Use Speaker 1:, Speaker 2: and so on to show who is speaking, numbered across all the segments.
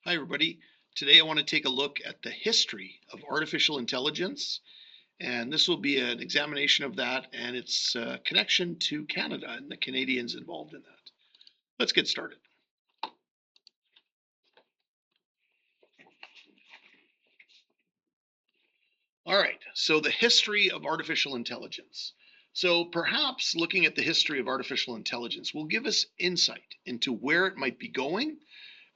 Speaker 1: Hi, everybody. Today I want to take a look at the history of artificial intelligence, and this will be an examination of that and its connection to Canada and the Canadians involved in that. Let's get started. All right, so the history of artificial intelligence. So perhaps looking at the history of artificial intelligence will give us insight into where it might be going,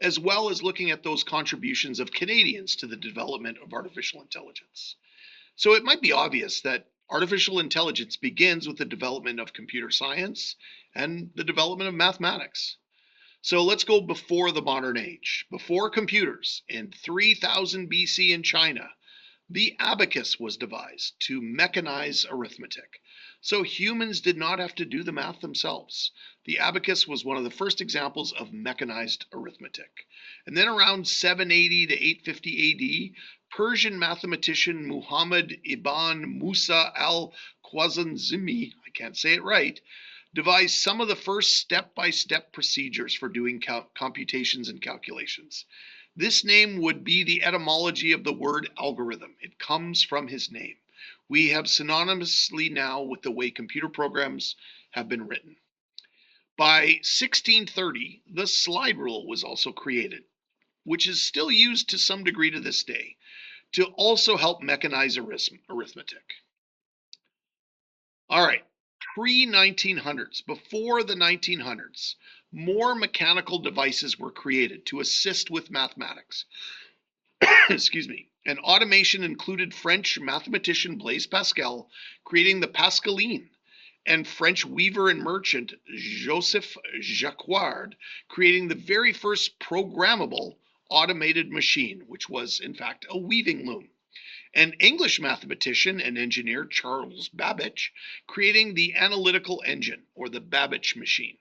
Speaker 1: as well as looking at those contributions of Canadians to the development of artificial intelligence. So it might be obvious that artificial intelligence begins with the development of computer science and the development of mathematics. So let's go before the modern age. Before computers, in 3000 BC in China, the abacus was devised to mechanize arithmetic. So humans did not have to do the math themselves. The abacus was one of the first examples of mechanized arithmetic. And then around 780 to 850 AD, Persian mathematician Muhammad ibn Musa al-Khwarizmi, I can't say it right, devised some of the first step-by-step procedures for doing computations and calculations. This name would be the etymology of the word algorithm. It comes from his name. We have synonymously now with the way computer programs have been written. By 1630, the slide rule was also created, which is still used to some degree to this day, to also help mechanize arithmetic. All right, pre-1900s, before the 1900s, more mechanical devices were created to assist with mathematics. Excuse me. And automation included French mathematician Blaise Pascal creating the Pascaline, and French weaver and merchant Joseph Jacquard creating the very first programmable automated machine, which was in fact a weaving loom. And English mathematician and engineer Charles Babbage creating the analytical engine, or the Babbage machine.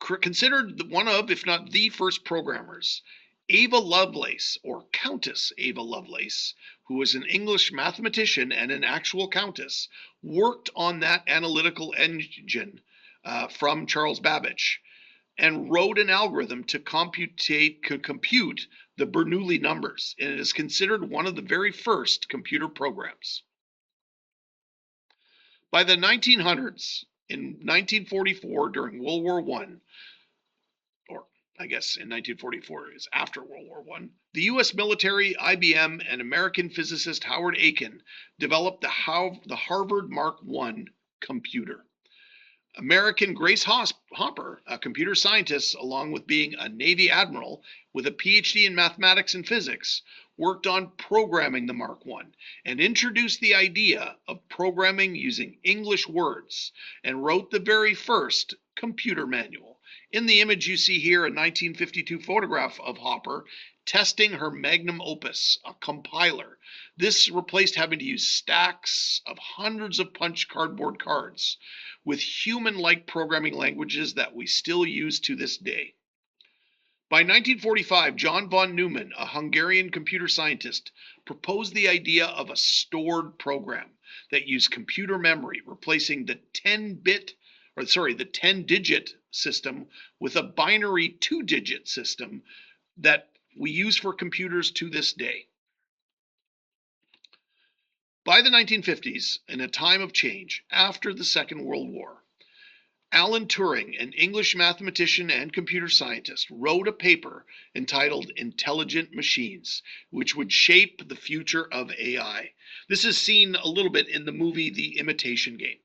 Speaker 1: Considered one of, if not the first programmers, Ada Lovelace, or Countess Ada Lovelace, who was an English mathematician and an actual countess, worked on that analytical engine from Charles Babbage and wrote an algorithm to compute the Bernoulli numbers, and it is considered one of the very first computer programs. By the 1900s, in 1944, during World War I, or I guess in 1944 is after World War I, the US military, IBM, and American physicist Howard Aiken developed the Harvard Mark I computer. American Grace Hopper, a computer scientist, along with being a Navy admiral with a PhD in mathematics and physics, worked on programming the Mark I and introduced the idea of programming using English words and wrote the very first computer manual. In the image you see here, a 1952 photograph of Hopper testing her magnum opus, a compiler. This replaced having to use stacks of hundreds of punch cardboard cards with human-like programming languages that we still use to this day. By 1945, John von Neumann, a Hungarian computer scientist, proposed the idea of a stored program that used computer memory, replacing the 10-digit system with a binary 2-digit system that we use for computers to this day. By the 1950s, in a time of change after the Second World War, Alan Turing, an English mathematician and computer scientist, wrote a paper entitled Intelligent Machines, which would shape the future of AI. This is seen a little bit in the movie The Imitation Game.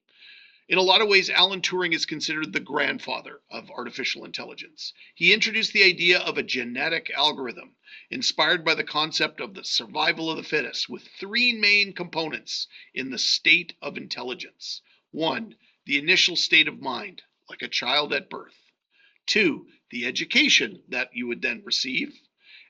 Speaker 1: In a lot of ways, Alan Turing is considered the grandfather of artificial intelligence. He introduced the idea of a genetic algorithm, inspired by the concept of the survival of the fittest, with three main components in the state of intelligence. One, the initial state of mind, like a child at birth. Two, the education that you would then receive.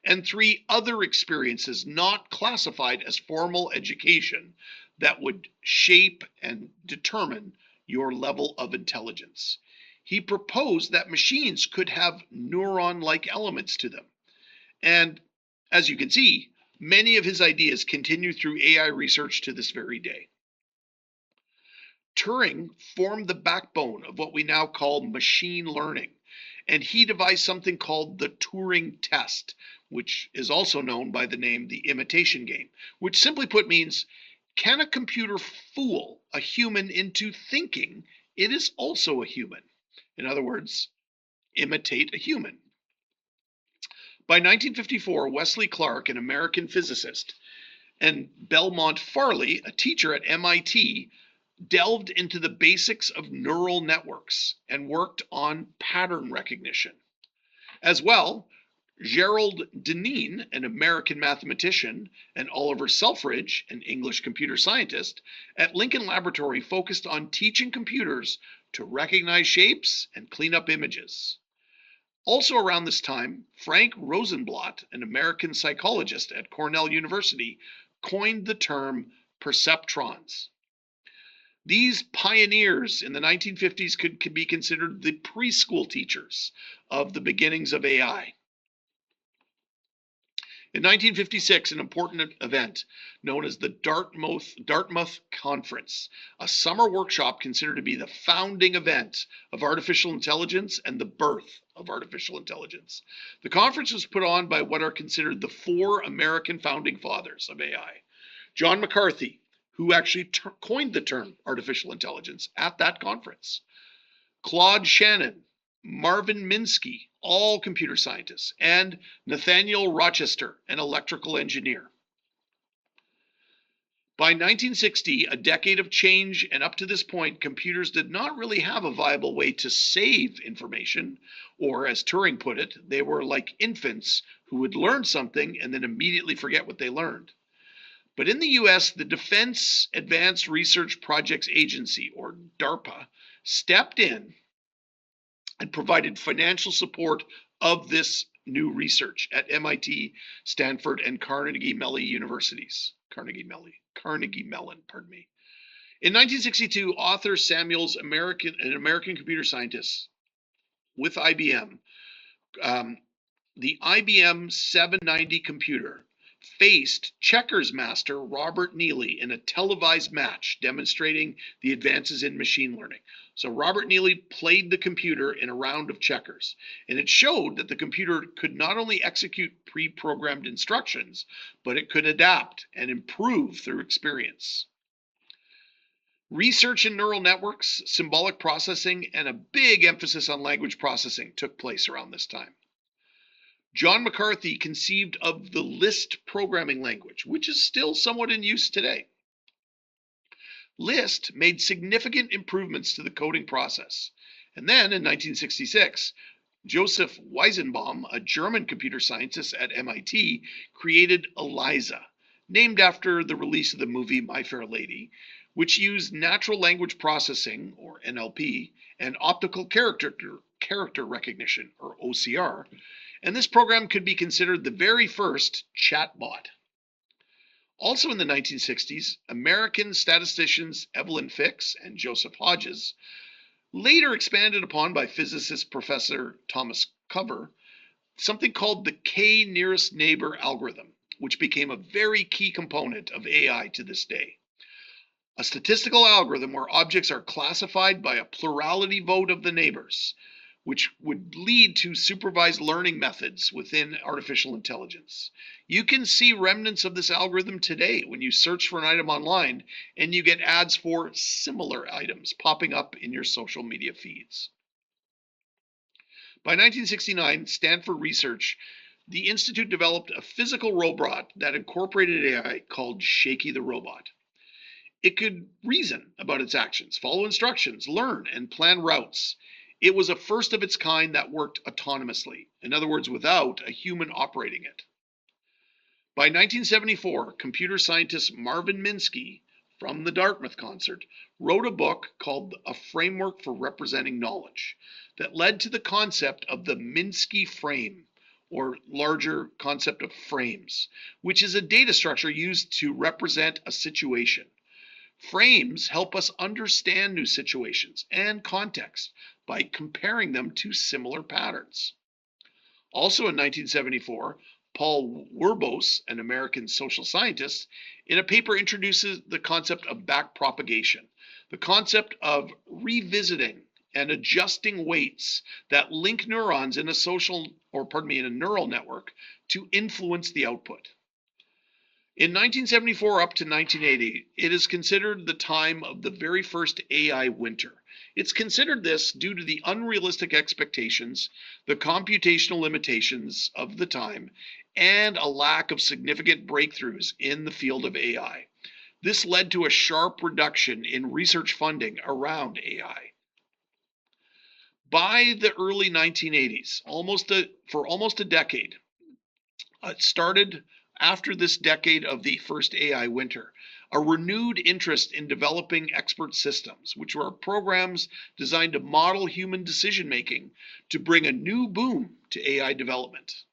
Speaker 1: And three, other experiences not classified as formal education that would shape and determine your level of intelligence. He proposed that machines could have neuron-like elements to them. And as you can see, many of his ideas continue through AI research to this very day. Turing formed the backbone of what we now call machine learning, and he devised something called the Turing test, which is also known by the name the imitation game, which simply put means, can a computer fool a human into thinking it is also a human? In other words, imitate a human. By 1954, Wesley Clark, an American physicist, and Belmont Farley, a teacher at MIT, delved into the basics of neural networks and worked on pattern recognition. As well, Gerald Deneen, an American mathematician, and Oliver Selfridge, an English computer scientist, at Lincoln Laboratory focused on teaching computers to recognize shapes and clean up images. Also around this time, Frank Rosenblatt, an American psychologist at Cornell University, coined the term perceptrons. These pioneers in the 1950s could be considered the preschool teachers of the beginnings of AI. In 1956, an important event known as the Dartmouth Conference, a summer workshop considered to be the founding event of artificial intelligence and the birth of artificial intelligence. The conference was put on by what are considered the four American founding fathers of AI. John McCarthy, who actually coined the term artificial intelligence at that conference. Claude Shannon, Marvin Minsky, all computer scientists, and Nathaniel Rochester, an electrical engineer. By 1960, a decade of change, and up to this point, computers did not really have a viable way to save information, or as Turing put it, they were like infants who would learn something and then immediately forget what they learned. But in the US, the Defense Advanced Research Projects Agency, or DARPA, stepped in and provided financial support of this new research at MIT, Stanford, and Carnegie Mellon universities. Carnegie Mellon, pardon me. In 1962, Arthur Samuels, an American computer scientist with IBM, the IBM 790 computer faced checkers master Robert Neely in a televised match demonstrating the advances in machine learning. So Robert Neely played the computer in a round of checkers, and it showed that the computer could not only execute pre-programmed instructions, but it could adapt and improve through experience. Research in neural networks, symbolic processing, and a big emphasis on language processing took place around this time. John McCarthy conceived of the Lisp programming language, which is still somewhat in use today. Lisp made significant improvements to the coding process. And then in 1966, Joseph Weizenbaum, a German computer scientist at MIT, created ELIZA, named after the release of the movie My Fair Lady, which used natural language processing, or NLP, and optical character recognition, or OCR, and this program could be considered the very first chatbot. Also in the 1960s, American statisticians Evelyn Fix and Joseph Hodges, later expanded upon by physicist Professor Thomas Cover, something called the K-nearest neighbor algorithm, which became a very key component of AI to this day. A statistical algorithm where objects are classified by a plurality vote of the neighbors, which would lead to supervised learning methods within artificial intelligence. You can see remnants of this algorithm today when you search for an item online and you get ads for similar items popping up in your social media feeds. By 1969, Stanford Research, the Institute developed a physical robot that incorporated AI called Shaky the Robot. It could reason about its actions, follow instructions, learn, and plan routes. It was a first of its kind that worked autonomously, in other words, without a human operating it. By 1974, computer scientist Marvin Minsky from the Dartmouth concert wrote a book called A Framework for Representing Knowledge that led to the concept of the Minsky frame, or larger concept of frames, which is a data structure used to represent a situation. Frames help us understand new situations and context by comparing them to similar patterns. Also in 1974, Paul Werbos, an American social scientist, in a paper introduces the concept of backpropagation, the concept of revisiting and adjusting weights that link neurons in in a neural network to influence the output. In 1974 up to 1980, it is considered the time of the very first AI winter. It's considered this due to the unrealistic expectations, the computational limitations of the time, and a lack of significant breakthroughs in the field of AI. This led to a sharp reduction in research funding around AI. By the early 1980s, for almost a decade, it started after this decade of the first AI winter, a renewed interest in developing expert systems, which were programs designed to model human decision making to bring a new boom to AI development.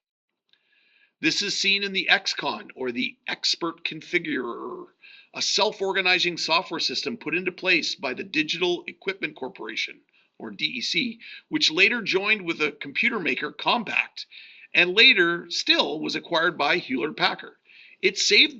Speaker 1: This is seen in the XCon, or the Expert Configurer, a self-organizing software system put into place by the Digital Equipment Corporation, or DEC, which later joined with a computer maker, Compaq, and later still was acquired by Hewlett-Packard. It saved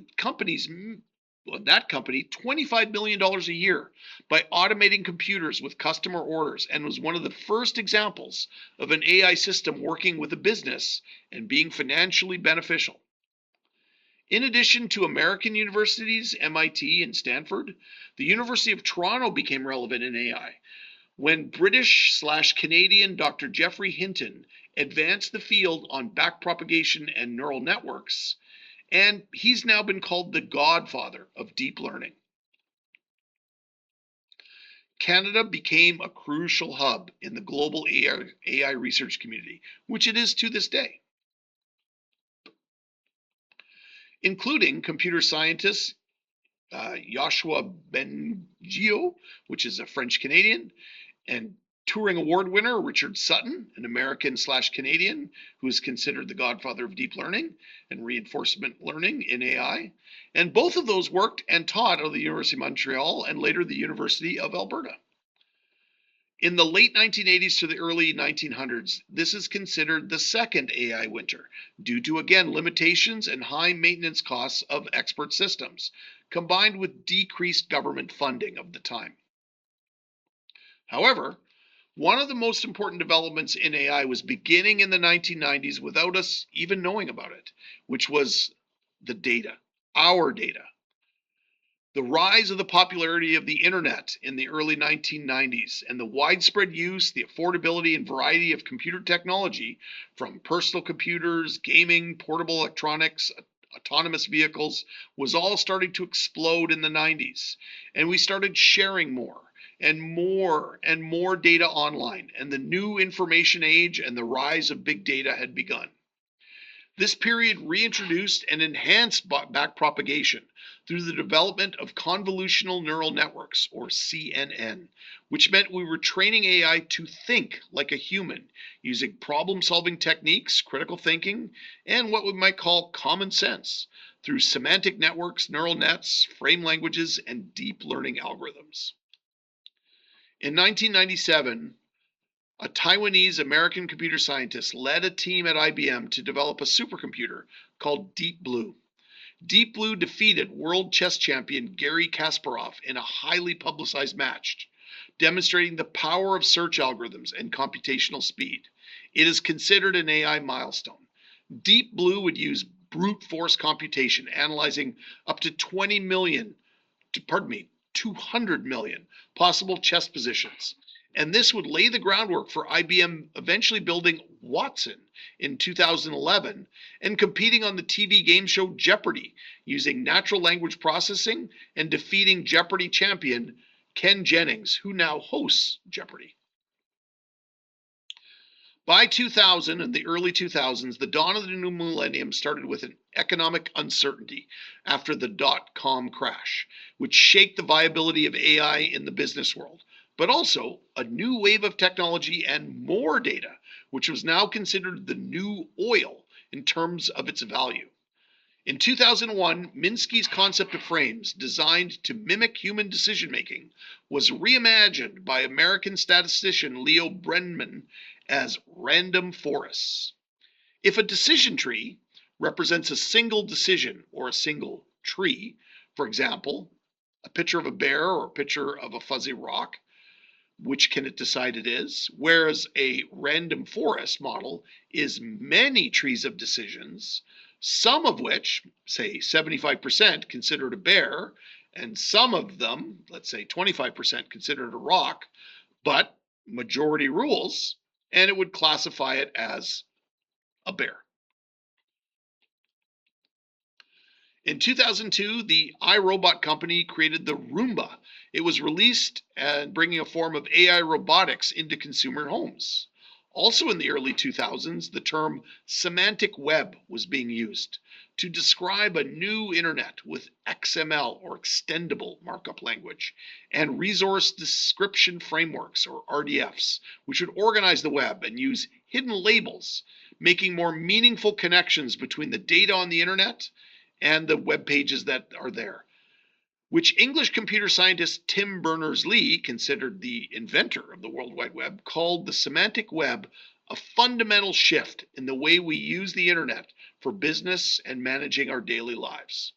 Speaker 1: that company $25 million a year by automating computers with customer orders, and was one of the first examples of an AI system working with a business and being financially beneficial. In addition to American universities, MIT and Stanford, the University of Toronto became relevant in AI when British/Canadian Dr. Geoffrey Hinton advanced the field on backpropagation and neural networks, and he's now been called the godfather of deep learning. Canada became a crucial hub in the global AI research community, which it is to this day, including computer scientists Yoshua Bengio, which is a French Canadian, and Turing Award winner Richard Sutton, an American/Canadian who is considered the godfather of deep learning and reinforcement learning in AI. And both of those worked and taught at the University of Montreal and later the University of Alberta. In the late 1980s to the early 1900s, this is considered the second AI winter, due to, again, limitations and high maintenance costs of expert systems, combined with decreased government funding of the time. However, one of the most important developments in AI was beginning in the 1990s without us even knowing about it, which was the data, our data. The rise of the popularity of the internet in the early 1990s and the widespread use, the affordability, and variety of computer technology, from personal computers, gaming, portable electronics, autonomous vehicles, was all starting to explode in the 90s. And we started sharing more and more data online, and the new information age and the rise of big data had begun. This period reintroduced and enhanced backpropagation through the development of convolutional neural networks, or CNN, which meant we were training AI to think like a human, using problem-solving techniques, critical thinking, and what we might call common sense, through semantic networks, neural nets, frame languages, and deep learning algorithms. In 1997, a Taiwanese American computer scientist led a team at IBM to develop a supercomputer called Deep Blue. Deep Blue defeated world chess champion Garry Kasparov in a highly publicized match, demonstrating the power of search algorithms and computational speed. It is considered an AI milestone. Deep Blue would use brute force computation, analyzing up to 200 million possible chess positions. And this would lay the groundwork for IBM eventually building Watson in 2011 and competing on the TV game show Jeopardy, using natural language processing and defeating Jeopardy champion Ken Jennings, who now hosts Jeopardy. By 2000 and the early 2000s, the dawn of the new millennium started with an economic uncertainty after the dot-com crash, which shaped the viability of AI in the business world, but also a new wave of technology and more data, which was now considered the new oil in terms of its value. In 2001, Minsky's concept of frames, designed to mimic human decision-making, was reimagined by American statistician Leo Brenman as random forests. If a decision tree represents a single decision or a single tree, for example, a picture of a bear or a picture of a fuzzy rock, which can it decide it is, whereas a random forest model is many trees of decisions, some of which, say 75%, considered a bear, and some of them, let's say 25%, considered a rock, but majority rules, and it would classify it as a bear. In 2002, the iRobot company created the Roomba. It was released and bringing a form of AI robotics into consumer homes. Also in the early 2000s, the term semantic web was being used to describe a new internet with XML or extendable markup language and resource description frameworks or RDFs, which would organize the web and use hidden labels, making more meaningful connections between the data on the internet and the web pages that are there, which English computer scientist Tim Berners-Lee, considered the inventor of the World Wide Web, called the semantic web a fundamental shift in the way we use the internet for business and managing our daily lives.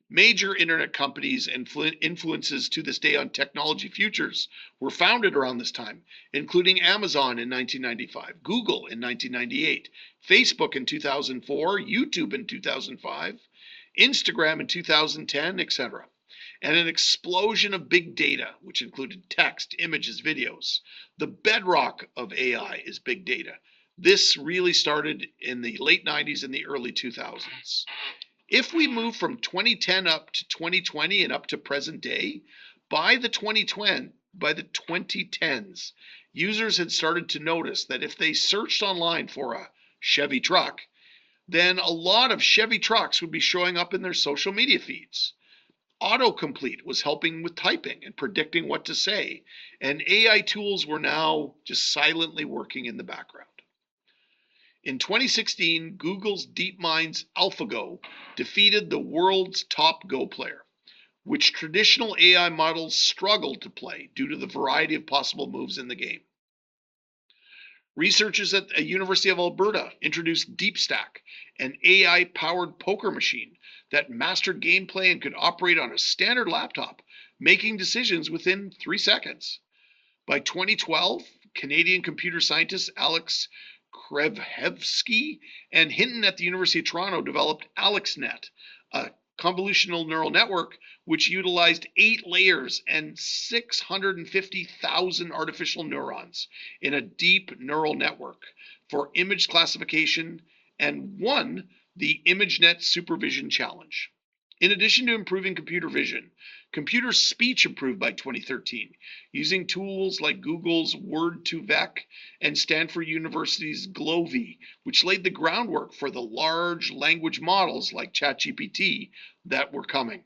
Speaker 1: Major internet companies and influences to this day on technology futures were founded around this time, including Amazon in 1995, Google in 1998, Facebook in 2004, YouTube in 2005, Instagram in 2010, etc. And an explosion of big data, which included text, images, videos. The bedrock of AI is big data. This really started in the late 90s and the early 2000s. If we move from 2010 up to 2020 and up to present day, by the 2010s, users had started to notice that if they searched online for a Chevy truck, then a lot of Chevy trucks would be showing up in their social media feeds. Autocomplete was helping with typing and predicting what to say, and AI tools were now just silently working in the background. In 2016, Google's DeepMind's AlphaGo defeated the world's top Go player, which traditional AI models struggled to play due to the variety of possible moves in the game. Researchers at the University of Alberta introduced DeepStack, an AI-powered poker machine that mastered gameplay and could operate on a standard laptop, making decisions within 3 seconds. By 2012, Canadian computer scientist Alex Krevhevsky and Hinton at the University of Toronto developed AlexNet, a convolutional neural network which utilized 8 layers and 650,000 artificial neurons in a deep neural network for image classification and won the ImageNet Supervision Challenge. In addition to improving computer vision, computer speech improved by 2013 using tools like Google's Word2Vec and Stanford University's GloVe, which laid the groundwork for the large language models like ChatGPT that were coming.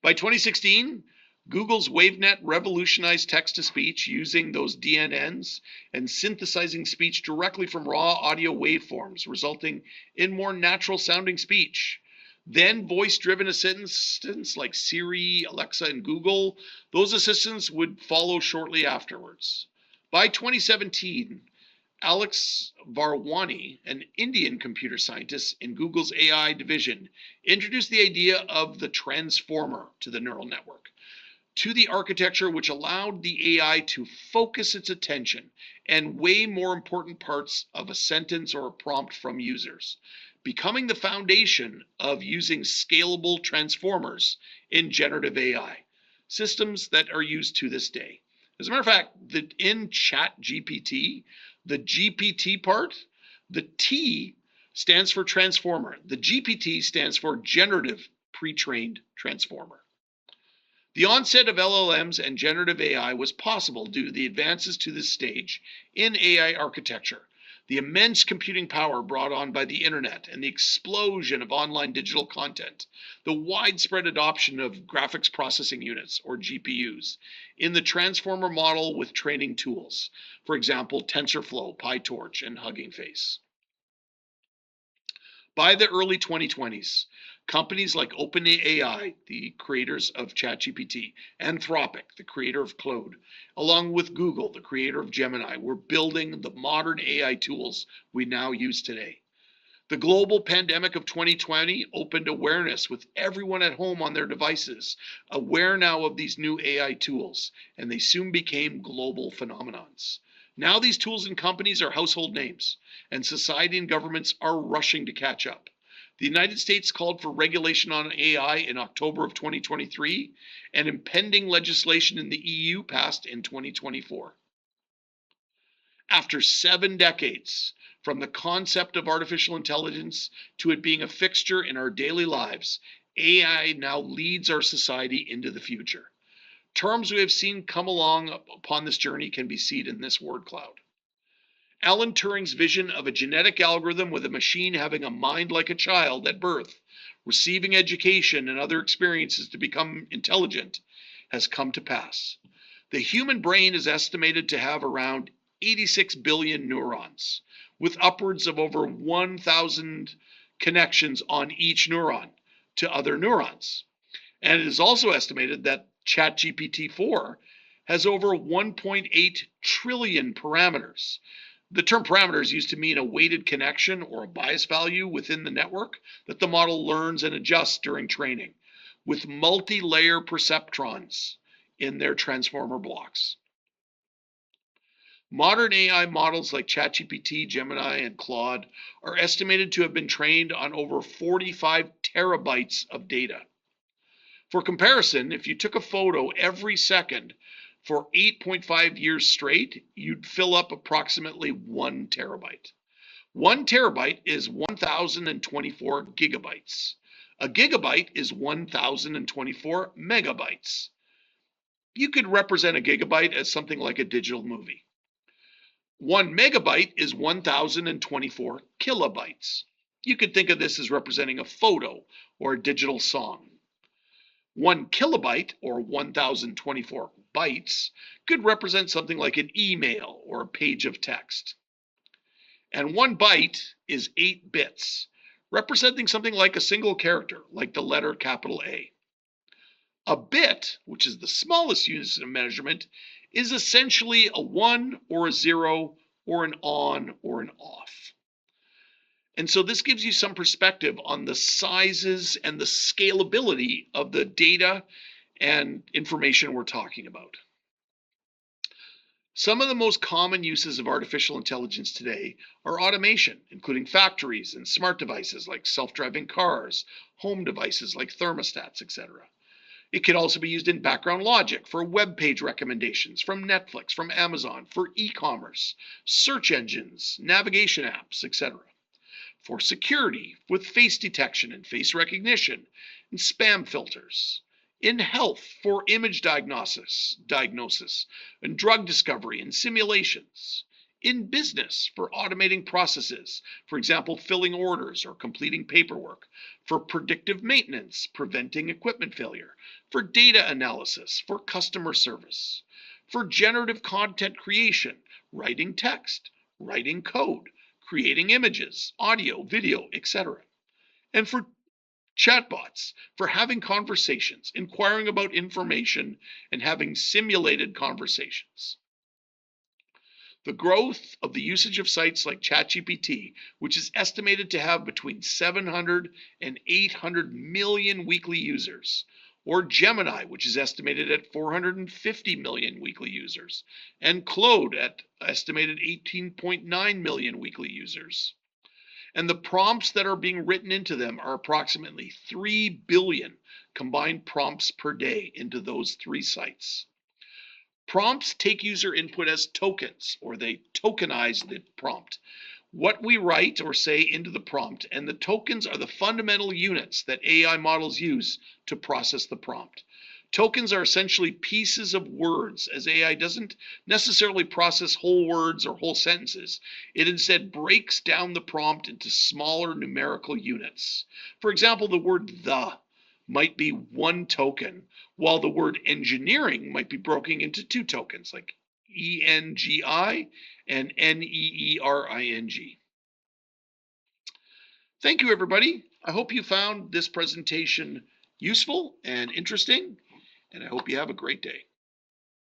Speaker 1: By 2016, Google's WaveNet revolutionized text-to-speech using those DNNs and synthesizing speech directly from raw audio waveforms, resulting in more natural-sounding speech. Then voice-driven assistants like Siri, Alexa, and Google, those assistants would follow shortly afterwards. By 2017, Alex Varwani, an Indian computer scientist in Google's AI division, introduced the idea of the transformer to the neural network, to the architecture which allowed the AI to focus its attention and weigh more important parts of a sentence or a prompt from users, becoming the foundation of using scalable transformers in generative AI, systems that are used to this day. As a matter of fact, in ChatGPT, the GPT part, the T stands for transformer. The GPT stands for generative pre-trained transformer. The onset of LLMs and generative AI was possible due to the advances to this stage in AI architecture, the immense computing power brought on by the internet and the explosion of online digital content, the widespread adoption of graphics processing units, or GPUs, in the transformer model with training tools, for example, TensorFlow, PyTorch, and Hugging Face. By the early 2020s, companies like OpenAI, the creators of ChatGPT, Anthropic, the creator of Claude, along with Google, the creator of Gemini, were building the modern AI tools we now use today. The global pandemic of 2020 opened awareness with everyone at home on their devices, aware now of these new AI tools, and they soon became global phenomenons. Now these tools and companies are household names, and society and governments are rushing to catch up. The United States called for regulation on AI in October of 2023, and impending legislation in the EU passed in 2024. After 7 decades, from the concept of artificial intelligence to it being a fixture in our daily lives, AI now leads our society into the future. Terms we have seen come along upon this journey can be seen in this word cloud. Alan Turing's vision of a genetic algorithm with a machine having a mind like a child at birth, receiving education and other experiences to become intelligent, has come to pass. The human brain is estimated to have around 86 billion neurons, with upwards of over 1,000 connections on each neuron to other neurons. And it is also estimated that ChatGPT-4 has over 1.8 trillion parameters. The term parameter is used to mean a weighted connection or a bias value within the network that the model learns and adjusts during training, with multi-layer perceptrons in their transformer blocks. Modern AI models like ChatGPT, Gemini, and Claude are estimated to have been trained on over 45 terabytes of data. For comparison, if you took a photo every second for 8.5 years straight, you'd fill up approximately 1 terabyte. 1 terabyte is 1,024 gigabytes. A gigabyte is 1,024 megabytes. You could represent a gigabyte as something like a digital movie. 1 megabyte is 1,024 kilobytes. You could think of this as representing a photo or a digital song. 1 kilobyte, or 1,024 bytes, could represent something like an email or a page of text. And 1 byte is 8 bits, representing something like a single character, like the letter capital A. A bit, which is the smallest unit of measurement, is essentially a 1 or a 0 or an on or an off. And so this gives you some perspective on the sizes and the scalability of the data and information we're talking about. Some of the most common uses of artificial intelligence today are automation, including factories and smart devices like self-driving cars, home devices like thermostats, etc. It can also be used in background logic for web page recommendations from Netflix, from Amazon, for e-commerce, search engines, navigation apps, etc. For security, with face detection and face recognition, and spam filters. In health, for image diagnosis, and drug discovery and simulations. In business, for automating processes, for example, filling orders or completing paperwork. For predictive maintenance, preventing equipment failure. For data analysis, for customer service. For generative content creation, writing text, writing code, creating images, audio, video, etc. And for chatbots, for having conversations, inquiring about information, and having simulated conversations. The growth of the usage of sites like ChatGPT, which is estimated to have between 700 and 800 million weekly users, or Gemini, which is estimated at 450 million weekly users, and Claude at estimated 18.9 million weekly users. And the prompts that are being written into them are approximately 3 billion combined prompts per day into those 3 sites. Prompts take user input as tokens, or they tokenize the prompt. What we write or say into the prompt, and the tokens are the fundamental units that AI models use to process the prompt. Tokens are essentially pieces of words, as AI doesn't necessarily process whole words or whole sentences. It instead breaks down the prompt into smaller numerical units. For example, the word "the" might be 1 token, while the word engineering might be broken into 2 tokens, like ENGI and NEERING. Thank you, everybody. I hope you found this presentation useful and interesting, and I hope you have a great day.